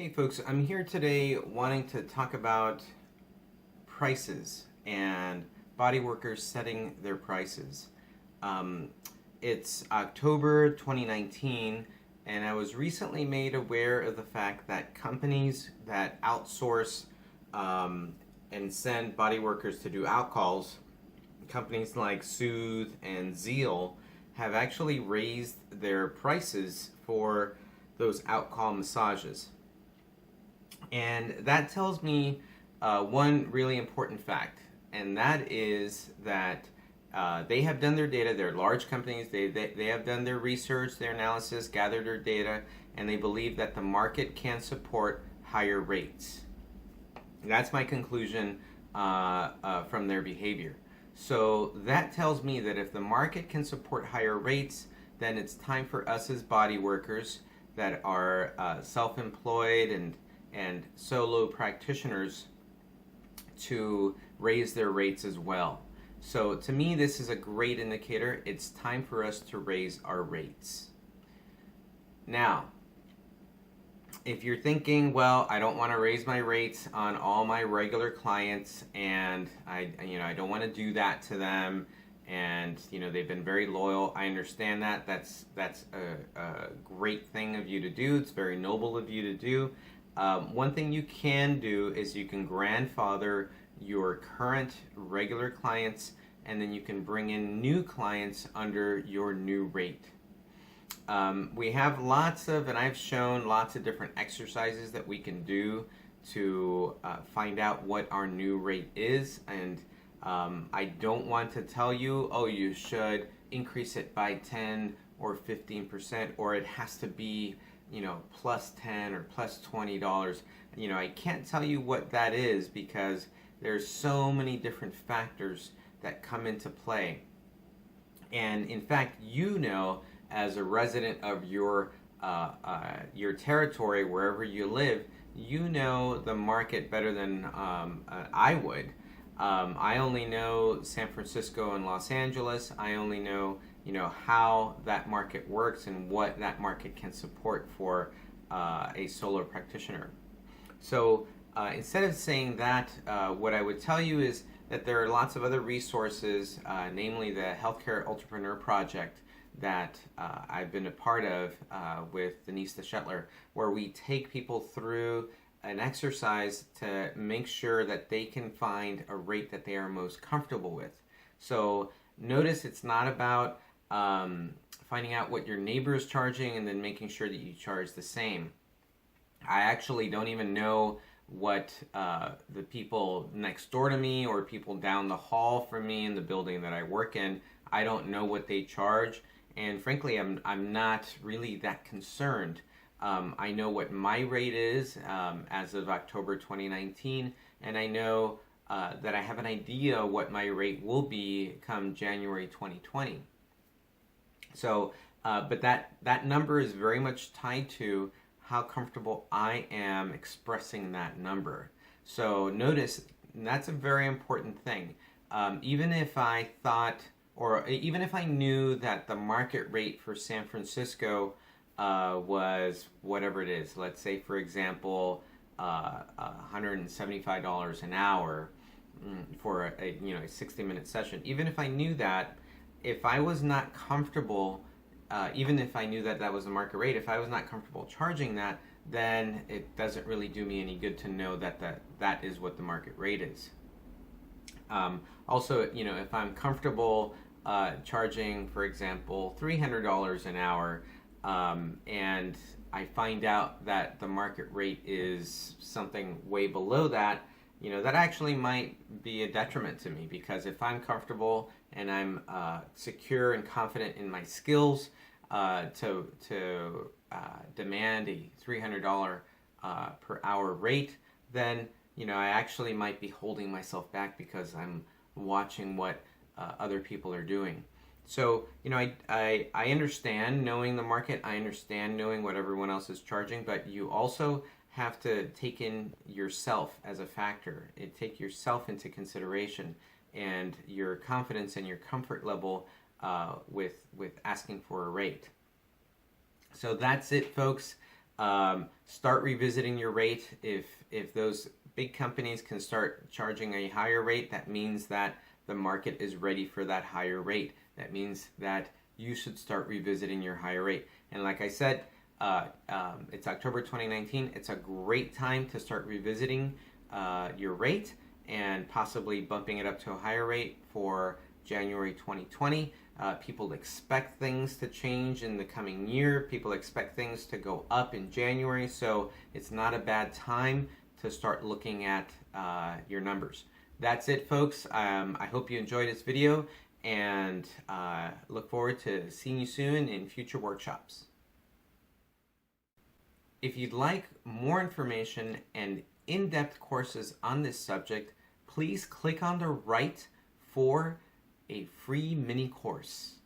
Hey folks, I'm here today wanting to talk about prices and body workers setting their prices. Um, it's October 2019, and I was recently made aware of the fact that companies that outsource and send body workers to do outcalls, companies like Soothe and Zeal, have actually raised their prices for those outcall massages. And that tells me one really important fact, and that is that they have done their data. They're large companies. They have done their research, their analysis, gathered their data, and they believe that the market can support higher rates. And that's my conclusion from their behavior. So that tells me that if the market can support higher rates, then it's time for us as body workers that are self-employed and solo practitioners to raise their rates as well. So to me, this is a great indicator. It's time for us to raise our rates. Now, if you're thinking, well, I don't want to raise my rates on all my regular clients, and I don't want to do that to them, and they've been very loyal. I understand that. That's a great thing of you to do. It's very noble of you to do. One thing you can do is you can grandfather your current regular clients, and then you can bring in new clients under your new rate. We have and I've shown lots of different exercises that we can do to find out what our new rate is. And I don't want to tell you, oh, you should increase it by 10 or 15%, or it has to be plus 10 or plus $20. I can't tell you what that is because there's so many different factors that come into play. And in fact, as a resident of your territory, wherever you live, the market better than I would. I only know San Francisco and Los Angeles. I only know how that market works and what that market can support for a solo practitioner. So instead of saying that, what I would tell you is that there are lots of other resources, namely the Healthcare Ultrapreneur Project that I've been a part of with Denise DeShetler, where we take people through an exercise to make sure that they can find a rate that they are most comfortable with. So notice it's not about finding out what your neighbor is charging and then making sure that you charge the same. I actually don't even know what the people next door to me or people down the hall from me in the building that I work in, I don't know what they charge. And frankly, I'm not really that concerned. I know what my rate is as of October 2019, and I know that I have an idea what my rate will be come January 2020. So, but that number is very much tied to how comfortable I am expressing that number. So notice that's a very important thing. Even if I thought, or even if I knew that the market rate for San Francisco was whatever it is, let's say for example $175 an hour for a 60-minute session. Even if I knew that, if I was not comfortable, even if I knew that that was the market rate, if I was not comfortable charging that, then it doesn't really do me any good to know that that is what the market rate is. Also, if I'm comfortable charging, for example, $300 an hour, and I find out that the market rate is something way below that, that actually might be a detriment to me, because if I'm comfortable and I'm secure and confident in my skills to demand a $300 per hour rate, then I actually might be holding myself back because I'm watching what other people are doing. So I understand knowing the market. I understand knowing what everyone else is charging, but you also have to take in yourself as a factor. Take yourself into consideration and your confidence and your comfort level with asking for a rate. So that's it, folks. Start revisiting your rate. If those big companies can start charging a higher rate, that means that the market is ready for that higher rate. That means that you should start revisiting your higher rate. And like I said, it's October 2019. It's a great time to start revisiting your rate and possibly bumping it up to a higher rate for January 2020. People expect things to change in the coming year. People expect things to go up in January, so it's not a bad time to start looking at your numbers. That's it, folks. I hope you enjoyed this video, and look forward to seeing you soon in future workshops. If you'd like more information and in-depth courses on this subject, please click on the right for a free mini course.